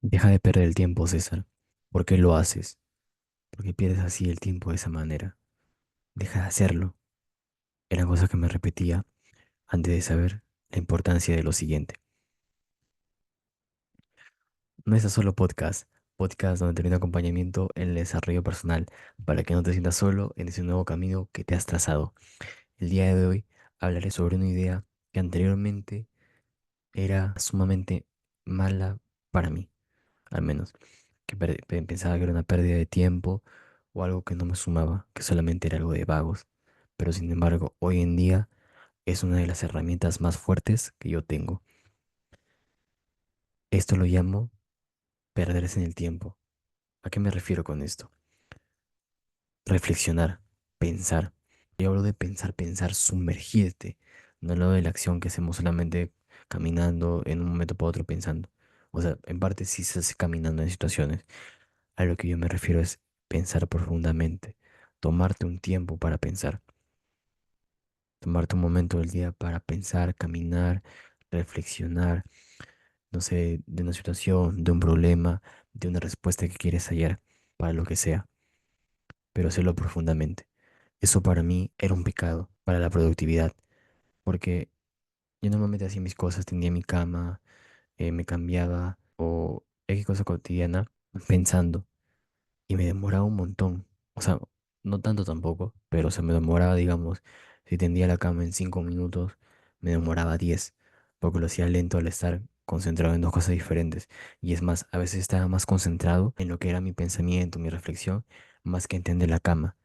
Deja de perder el tiempo, César. ¿Por qué lo haces? ¿Por qué pierdes así el tiempo de esa manera? Deja de hacerlo. Eran cosas que me repetía antes de saber la importancia de lo siguiente. No es solo podcast donde te un acompañamiento en el desarrollo personal para que no te sientas solo en ese nuevo camino que te has trazado. El día de hoy hablaré sobre una idea que anteriormente era sumamente mala para mí, al menos. Pensaba que era una pérdida de tiempo o algo que no me sumaba, que solamente era algo de vagos. Pero sin embargo, hoy en día es una de las herramientas más fuertes que yo tengo. Esto lo llamo perderse en el tiempo. ¿A qué me refiero con esto? Reflexionar, pensar. Yo hablo de pensar, pensar, sumergirte. No hablo de la acción que hacemos solamente caminando en un momento para otro pensando. O sea, en parte sí se hace caminando en situaciones. A lo que yo me refiero es pensar profundamente, tomarte un tiempo para pensar, tomarte un momento del día para pensar, caminar, reflexionar, no sé, de una situación, de un problema, de una respuesta que quieres hallar, para lo que sea, pero hacerlo profundamente. Eso para mí era un pecado para la productividad, porque yo normalmente hacía mis cosas, tendía mi cama, me cambiaba o X cosa cotidiana pensando. Y me demoraba un montón. O sea, no tanto tampoco, pero se me demoraba, digamos, si tendía la cama en 5 minutos, me demoraba 10 porque lo hacía lento al estar concentrado en dos cosas diferentes. Y es más, a veces estaba más concentrado en lo que era mi pensamiento, mi reflexión, más que entender la cama.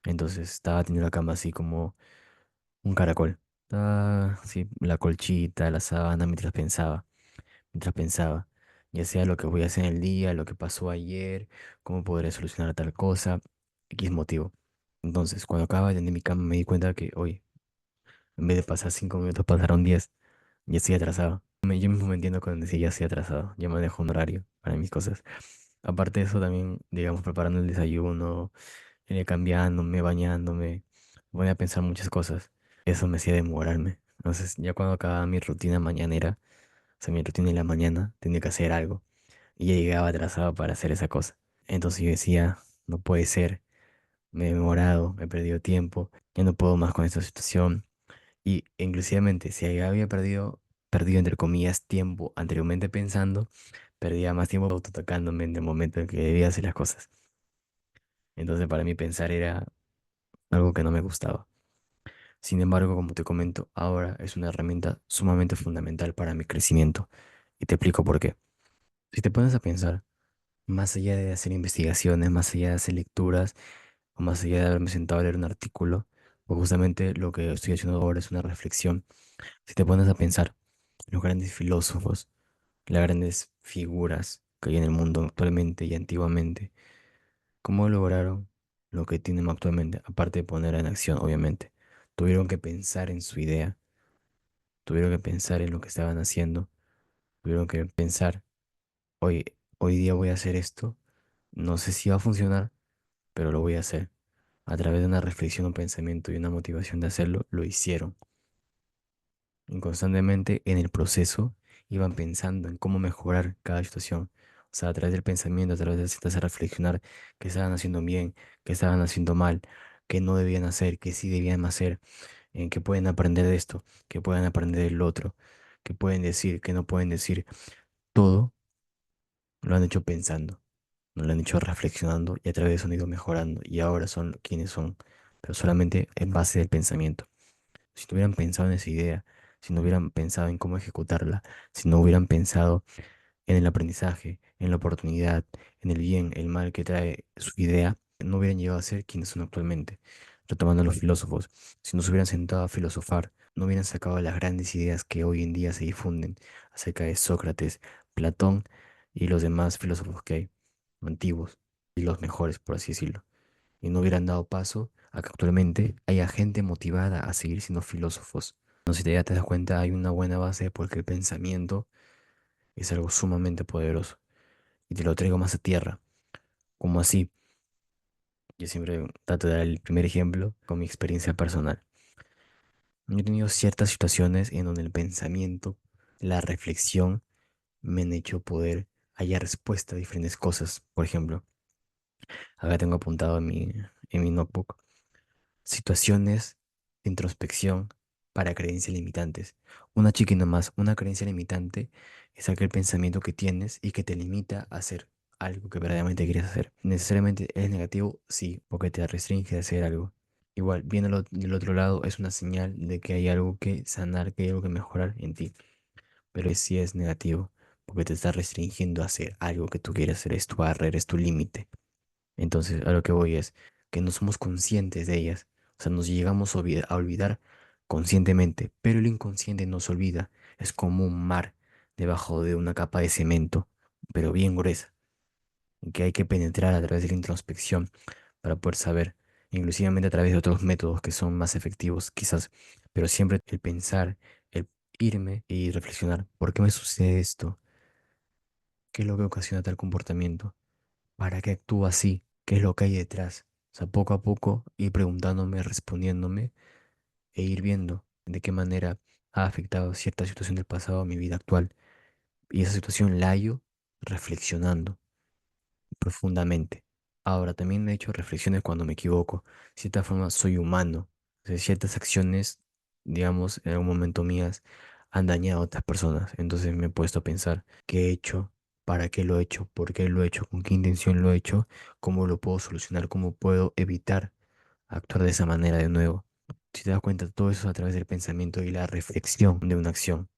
Entonces estaba teniendo la cama así como un caracol. Estaba así, la colchita, la sábana, mientras pensaba, ya sea lo que voy a hacer en el día, lo que pasó ayer, cómo podré solucionar tal cosa, X motivo. Entonces, cuando acababa de tender mi cama, me di cuenta que, hoy, en vez de pasar 5 minutos, pasaron 10, ya estoy atrasado. Yo mismo me entiendo cuando decía ya estoy atrasado, ya manejo un horario para mis cosas. Aparte de eso, también, digamos, preparando el desayuno, cambiándome, bañándome, voy a pensar muchas cosas. Eso me hacía demorarme. Entonces, ya cuando acababa mi rutina mañanera, o sea, mi rutina en la mañana, tenía que hacer algo. Y ya llegaba atrasado para hacer esa cosa. Entonces yo decía, no puede ser, me he demorado, me he perdido tiempo, ya no puedo más con esta situación. Y inclusivamente, si ya había perdido entre comillas tiempo anteriormente pensando, perdía más tiempo autoatacándome en el momento en que debía hacer las cosas. Entonces para mí pensar era algo que no me gustaba. Sin embargo, como te comento, ahora es una herramienta sumamente fundamental para mi crecimiento. Y te explico por qué. Si te pones a pensar, más allá de hacer investigaciones, más allá de hacer lecturas, o más allá de haberme sentado a leer un artículo, pues justamente lo que estoy haciendo ahora es una reflexión. Si te pones a pensar, los grandes filósofos, las grandes figuras que hay en el mundo actualmente y antiguamente, ¿cómo lograron lo que tienen actualmente? Aparte de poner en acción, obviamente. Tuvieron que pensar en su idea, tuvieron que pensar en lo que estaban haciendo, tuvieron que pensar, hoy, hoy día voy a hacer esto, no sé si va a funcionar, pero lo voy a hacer. A través de una reflexión, un pensamiento y una motivación de hacerlo, lo hicieron. Y constantemente en el proceso iban pensando en cómo mejorar cada situación. O sea, a través del pensamiento, a través de sentarse a reflexionar qué estaban haciendo bien, qué estaban haciendo mal, qué no debían hacer, qué sí debían hacer, en qué pueden aprender de esto, qué pueden aprender del otro, qué pueden decir, qué no pueden decir. Todo lo han hecho pensando, no lo han hecho reflexionando y a través de eso han ido mejorando y ahora son quienes son, pero solamente en base del pensamiento. Si no hubieran pensado en esa idea, si no hubieran pensado en cómo ejecutarla, si no hubieran pensado en el aprendizaje, en la oportunidad, en el bien, el mal que trae su idea, no hubieran llegado a ser quienes son actualmente. Retomando a los filósofos, si no se hubieran sentado a filosofar, no hubieran sacado las grandes ideas que hoy en día se difunden acerca de Sócrates, Platón y los demás filósofos que hay, antiguos y los mejores, por así decirlo, y no hubieran dado paso a que actualmente haya gente motivada a seguir siendo filósofos. No sé si ya te das cuenta, hay una buena base porque el pensamiento es algo sumamente poderoso. Y te lo traigo más a tierra. Como así, yo siempre trato de dar el primer ejemplo con mi experiencia personal. Yo he tenido ciertas situaciones en donde el pensamiento, la reflexión, me han hecho poder haya respuesta a diferentes cosas. Por ejemplo, acá tengo apuntado en mi notebook situaciones de introspección para creencias limitantes. Una chiquita más, una creencia limitante es aquel pensamiento que tienes y que te limita a hacer algo que verdaderamente quieres hacer. ¿Necesariamente es negativo? Sí, porque te restringe de hacer algo. Igual, viéndolo del otro lado, es una señal de que hay algo que sanar, que hay algo que mejorar en ti. Pero sí es negativo, porque te está restringiendo a hacer algo que tú quieres hacer, es tu barrera, es tu límite. Entonces, a lo que voy es que no somos conscientes de ellas. O sea, nos llegamos a olvidar conscientemente, pero el inconsciente no se olvida. Es como un mar debajo de una capa de cemento, pero bien gruesa, y que hay que penetrar a través de la introspección para poder saber, inclusivamente a través de otros métodos que son más efectivos, quizás, pero siempre el pensar, el irme y reflexionar, ¿por qué me sucede esto? ¿Qué es lo que ocasiona tal comportamiento? ¿Para qué actúo así? ¿Qué es lo que hay detrás? O sea, poco a poco ir preguntándome, respondiéndome e ir viendo de qué manera ha afectado cierta situación del pasado a mi vida actual. Y esa situación la hallo reflexionando profundamente. Ahora, también me he hecho reflexiones cuando me equivoco. De cierta forma, soy humano. O sea, ciertas acciones, digamos, en algún momento mías, han dañado a otras personas. Entonces me he puesto a pensar qué he hecho, para qué lo he hecho, por qué lo he hecho, con qué intención lo he hecho, cómo lo puedo solucionar, cómo puedo evitar actuar de esa manera de nuevo. Si te das cuenta, todo eso es a través del pensamiento y la reflexión de una acción,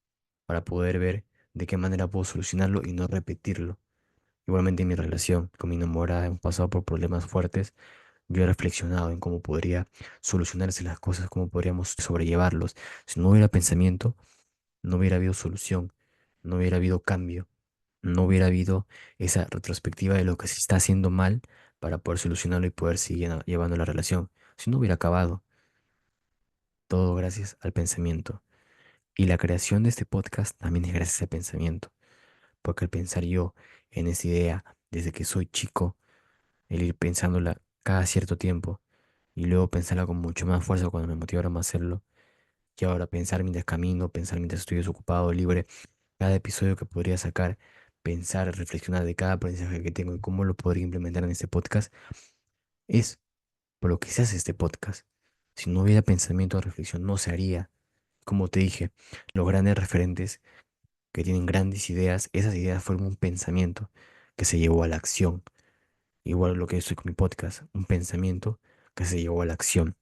para poder ver de qué manera puedo solucionarlo y no repetirlo. Igualmente en mi relación con mi enamorada hemos pasado por problemas fuertes. Yo he reflexionado en cómo podría solucionarse las cosas, cómo podríamos sobrellevarlos. Si no hubiera pensamiento, no hubiera habido solución, no hubiera habido cambio, no hubiera habido esa retrospectiva de lo que se está haciendo mal para poder solucionarlo y poder seguir llevando la relación. Si no hubiera acabado, todo gracias al pensamiento. Y la creación de este podcast también es gracias al pensamiento, porque al pensar yo en esa idea desde que soy chico, el ir pensándola cada cierto tiempo y luego pensarla con mucho más fuerza cuando me motivaron a hacerlo. Y ahora pensar mientras camino, pensar mientras estoy desocupado, libre, cada episodio que podría sacar, pensar, reflexionar de cada aprendizaje que tengo y cómo lo podría implementar en este podcast, es por lo que se hace este podcast. Si no hubiera pensamiento o reflexión, no se haría. Como te dije, los grandes referentes que tienen grandes ideas, esas ideas fueron un pensamiento que se llevó a la acción. Igual lo que yo estoy con mi podcast, un pensamiento que se llevó a la acción.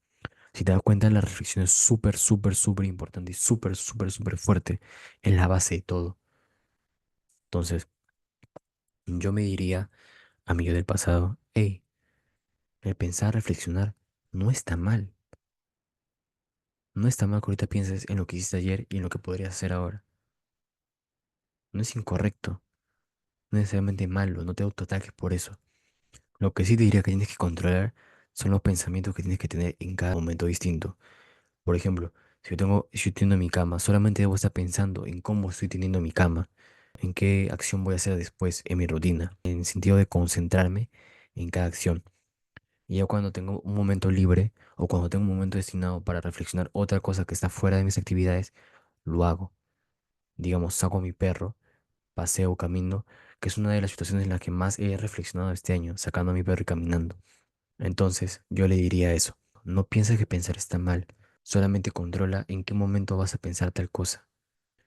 Si te das cuenta, la reflexión es súper, súper, súper importante y súper, súper, súper fuerte. Es la base de todo. Entonces, yo me diría a mi yo del pasado, hey, el pensar, reflexionar, no está mal. No está mal que ahorita pienses en lo que hiciste ayer y en lo que podrías hacer ahora. No es incorrecto, no es necesariamente malo, no te autoataques por eso. Lo que sí te diría que tienes que controlar son los pensamientos que tienes que tener en cada momento distinto. Por ejemplo, si yo tengo mi cama, solamente debo estar pensando en cómo estoy teniendo mi cama, en qué acción voy a hacer después en mi rutina, en el sentido de concentrarme en cada acción. Y ya cuando tengo un momento libre o cuando tengo un momento destinado para reflexionar otra cosa que está fuera de mis actividades, lo hago. Digamos, saco a mi perro, paseo, camino, que es una de las situaciones en las que más he reflexionado este año, sacando a mi perro y caminando. Entonces, yo le diría eso. No pienses que pensar está mal, solamente controla en qué momento vas a pensar tal cosa.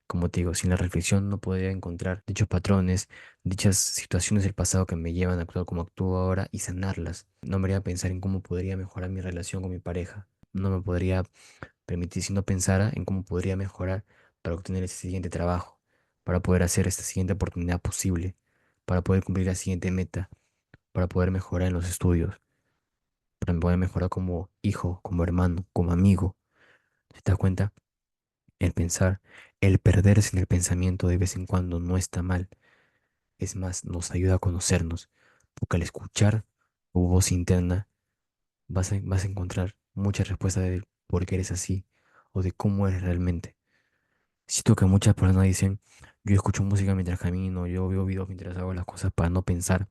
Como te digo, sin la reflexión no podría encontrar dichos patrones, dichas situaciones del pasado que me llevan a actuar como actúo ahora y sanarlas. No me haría pensar en cómo podría mejorar mi relación con mi pareja. No me podría permitir si no pensara en cómo podría mejorar para obtener ese siguiente trabajo, para poder hacer esta siguiente oportunidad posible, para poder cumplir la siguiente meta, para poder mejorar en los estudios, para poder mejorar como hijo, como hermano, como amigo. ¿Te das cuenta? El pensar, el perderse en el pensamiento de vez en cuando no está mal. Es más, nos ayuda a conocernos, porque al escuchar tu voz interna vas a encontrar muchas respuestas de por qué eres así o de cómo eres realmente. Siento que muchas personas dicen, yo escucho música mientras camino, yo veo videos mientras hago las cosas para no pensar,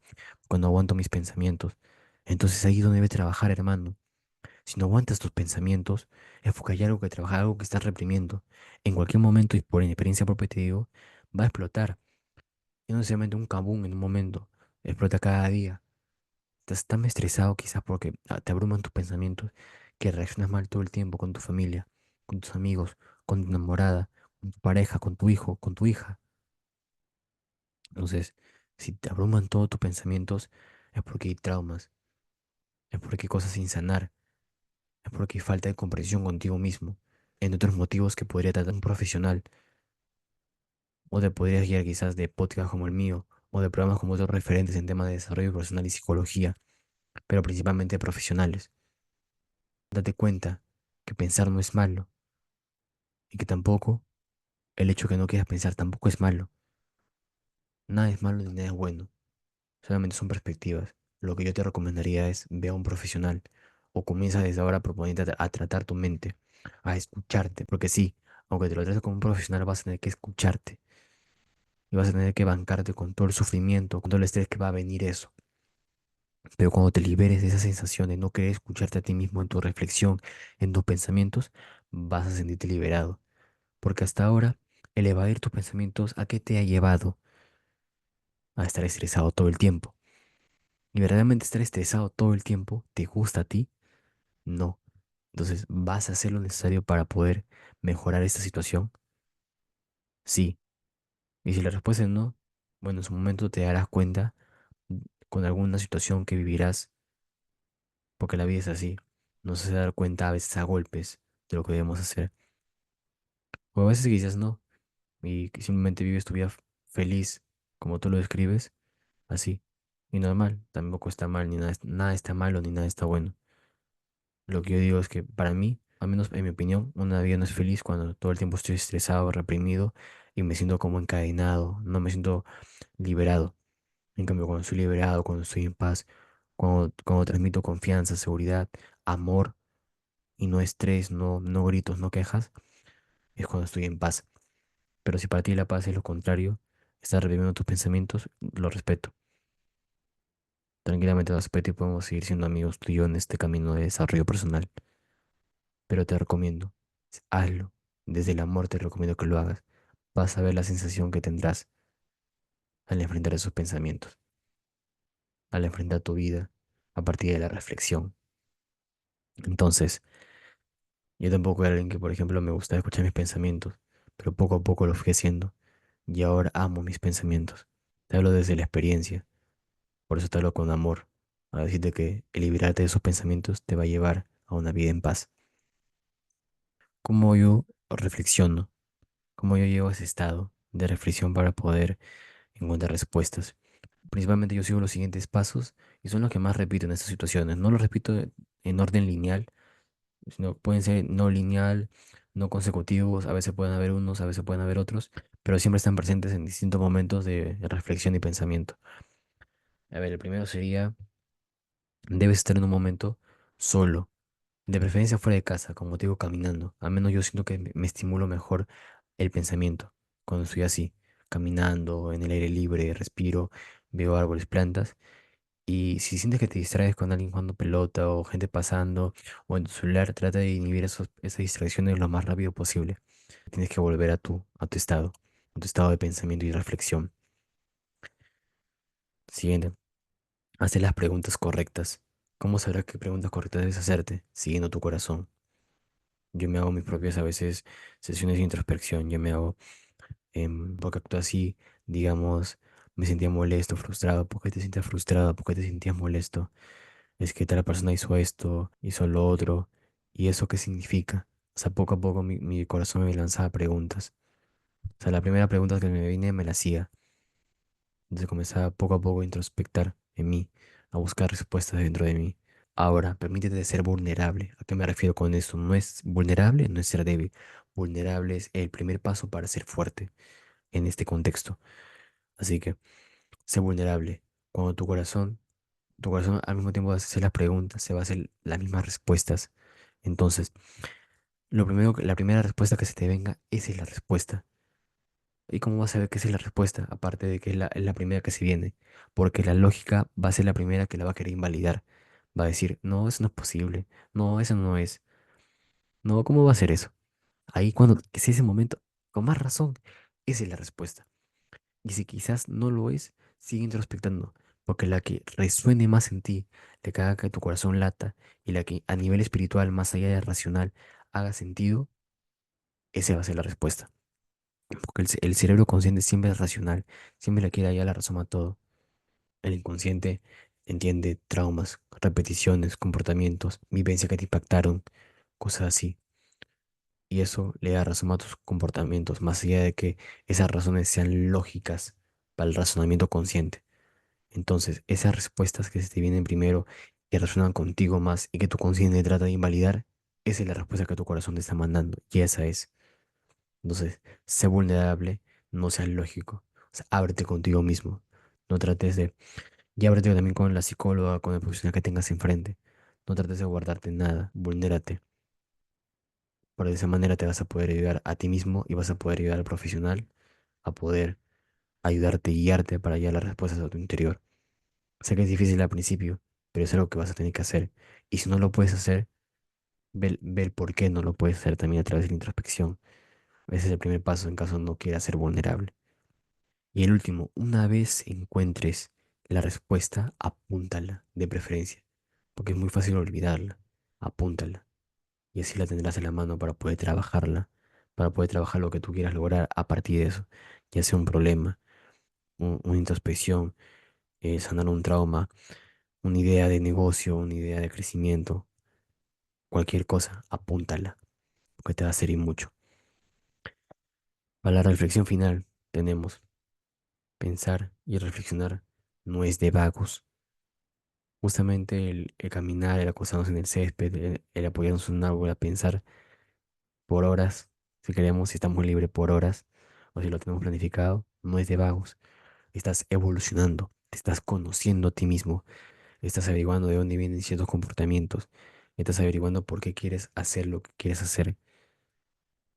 cuando aguanto mis pensamientos. Entonces ahí es donde debe trabajar, hermano. Si no aguantas tus pensamientos, es porque hay algo que trabajar, algo que estás reprimiendo. En cualquier momento, y por experiencia propia te digo, va a explotar. y no necesariamente un kabum en un momento, explota cada día. Estás tan estresado quizás porque te abruman tus pensamientos que reaccionas mal todo el tiempo con tu familia, con tus amigos, con tu enamorada, con tu pareja, con tu hijo, con tu hija. Entonces, si te abruman todos tus pensamientos, es porque hay traumas, es porque hay cosas sin sanar, es porque hay falta de comprensión contigo mismo. En otros motivos que podría tratar un profesional, o te podrías guiar quizás de podcasts como el mío, o de programas como otros referentes en temas de desarrollo personal y psicología, pero principalmente profesionales. Date cuenta que pensar no es malo y que tampoco el hecho de que no quieras pensar tampoco es malo. Nada es malo ni nada es bueno, solamente son perspectivas. Lo que yo te recomendaría es ve a un profesional o comienza desde ahora proponiendo a tratar tu mente, a escucharte, porque sí, aunque te lo trates como un profesional vas a tener que escucharte y vas a tener que bancarte con todo el sufrimiento, con todo el estrés que va a venir eso. Pero cuando te liberes de esa sensación de no querer escucharte a ti mismo en tu reflexión, en tus pensamientos, vas a sentirte liberado. Porque hasta ahora, el evadir tus pensamientos, ¿a qué te ha llevado? A estar estresado todo el tiempo. ¿Y verdaderamente estar estresado todo el tiempo te gusta a ti? No. Entonces, ¿vas a hacer lo necesario para poder mejorar esta situación? Sí. Y si la respuesta es no, bueno, en su momento te darás cuenta con alguna situación que vivirás, porque la vida es así. No se dar cuenta a veces a golpes de lo que debemos hacer. O a veces quizás no, y que simplemente vives tu vida feliz, como tú lo describes, así. Y normal, tampoco está mal, ni nada, nada está malo, ni nada está bueno. Lo que yo digo es que para mí, al menos en mi opinión, una vida no es feliz cuando todo el tiempo estoy estresado, reprimido y me siento como encadenado, no me siento liberado. En cambio, cuando estoy liberado, cuando estoy en paz, cuando transmito confianza, seguridad, amor y no estrés, no gritos, no quejas, es cuando estoy en paz. Pero si para ti la paz es lo contrario, estás reprimiendo tus pensamientos, lo respeto. Tranquilamente lo respeto y podemos seguir siendo amigos tú y yo en este camino de desarrollo personal. Pero te recomiendo, hazlo. Desde el amor te recomiendo que lo hagas. Vas a ver la sensación que tendrás al enfrentar esos pensamientos, al enfrentar tu vida a partir de la reflexión. Entonces, yo tampoco era alguien que, por ejemplo, me gustaba escuchar mis pensamientos, pero poco a poco lo fui haciendo y ahora amo mis pensamientos. Te hablo desde la experiencia, por eso te hablo con amor, a decirte que el liberarte de esos pensamientos te va a llevar a una vida en paz. Como yo reflexiono, como yo llego a ese estado de reflexión para poder encuentra respuestas. Principalmente yo sigo los siguientes pasos y son los que más repito en estas situaciones. No los repito en orden lineal, sino pueden ser no lineal, no consecutivos, a veces pueden haber unos, a veces pueden haber otros, pero siempre están presentes en distintos momentos de reflexión y pensamiento. A ver, el primero sería, debes estar en un momento solo, de preferencia fuera de casa, como te digo, caminando. Al menos yo siento que me estimulo mejor el pensamiento cuando estoy así, caminando en el aire libre, respiro, veo árboles, plantas. Y si sientes que te distraes con alguien jugando pelota o gente pasando o en tu celular, trata de inhibir esas distracciones lo más rápido posible. Tienes que volver a tu estado de pensamiento y reflexión. Siguiente, hazte las preguntas correctas. ¿Cómo sabrás qué preguntas correctas debes hacerte? Siguiendo tu corazón. Yo me hago mis propias a veces sesiones de introspección. Yo me hago, ¿por qué actúo así? Digamos, me sentía molesto, frustrado. ¿Por qué te sientes frustrado? ¿Por qué te sentías molesto? Es que tal persona hizo esto, hizo lo otro, ¿y eso qué significa? O sea, poco a poco mi corazón me lanzaba preguntas. O sea, la primera pregunta que me vine me la hacía. Entonces comenzaba poco a poco a introspectar en mí, a buscar respuestas dentro de mí. Ahora, permítete ser vulnerable. ¿A qué me refiero con esto? No es vulnerable, no es ser débil. Vulnerable es el primer paso para ser fuerte en este contexto. Así que, sé vulnerable. Cuando tu corazón al mismo tiempo va a hacer las preguntas, se va a hacer las mismas respuestas. Entonces, la primera respuesta que se te venga, esa es la respuesta. ¿Y cómo vas a saber que esa es la respuesta? Aparte de que es la primera que se viene. Porque la lógica va a ser la primera que la va a querer invalidar. Va a decir, no, eso no es posible. No, eso no es. No, ¿cómo va a ser eso? Ahí cuando, que sea ese momento, con más razón, esa es la respuesta. Y si quizás no lo es, sigue introspectando, porque la que resuene más en ti, la que haga que tu corazón lata y la que a nivel espiritual, más allá de racional, haga sentido, esa va a ser la respuesta. Porque el cerebro consciente siempre es racional, siempre le quiere hallar la razón a todo. El inconsciente entiende traumas, repeticiones, comportamientos, vivencias que te impactaron, cosas así. Y eso le da razón a tus comportamientos, más allá de que esas razones sean lógicas para el razonamiento consciente. Entonces, esas respuestas que se te vienen primero, que resuenan contigo más y que tu consciente trata de invalidar, esa es la respuesta que tu corazón te está mandando. Y esa es. Entonces, sé vulnerable, no seas lógico. O sea, ábrete contigo mismo. No trates de... Y ábrete también con la psicóloga, con el profesional que tengas enfrente. No trates de guardarte nada, vulnérate. Por de esa manera te vas a poder ayudar a ti mismo y vas a poder ayudar al profesional a poder ayudarte y guiarte para hallar las respuestas a tu interior. Sé que es difícil al principio, pero es algo que vas a tener que hacer. Y si no lo puedes hacer, ve el por qué no lo puedes hacer también a través de la introspección. Ese es el primer paso en caso no quieras ser vulnerable. Y el último, una vez encuentres la respuesta, apúntala de preferencia, porque es muy fácil olvidarla. Apúntala y así la tendrás en la mano para poder trabajarla, para poder trabajar lo que tú quieras lograr a partir de eso, ya sea un problema, una introspección, sanar un trauma, una idea de negocio, una idea de crecimiento, cualquier cosa, apúntala, porque te va a servir mucho. Para la reflexión final tenemos pensar y reflexionar no es de vagos. Justamente el caminar, el acostarnos en el césped, el apoyarnos en un árbol a pensar por horas, si queremos, si estamos libres por horas, o si lo tenemos planificado, no es de vagos. Estás evolucionando, te estás conociendo a ti mismo, estás averiguando de dónde vienen ciertos comportamientos, estás averiguando por qué quieres hacer lo que quieres hacer,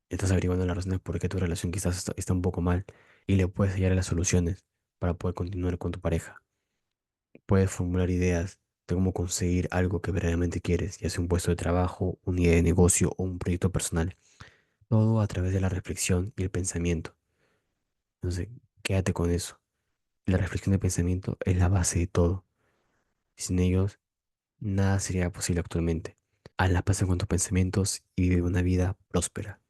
estás averiguando las razones por qué tu relación quizás está un poco mal y le puedes hallar las soluciones para poder continuar con tu pareja. Puedes formular ideas de cómo conseguir algo que verdaderamente quieres, ya sea un puesto de trabajo, una idea de negocio o un proyecto personal. Todo a través de la reflexión y el pensamiento. Entonces, quédate con eso. La reflexión y el pensamiento es la base de todo. Sin ellos, nada sería posible actualmente. Haz las paces con tus pensamientos y vive una vida próspera.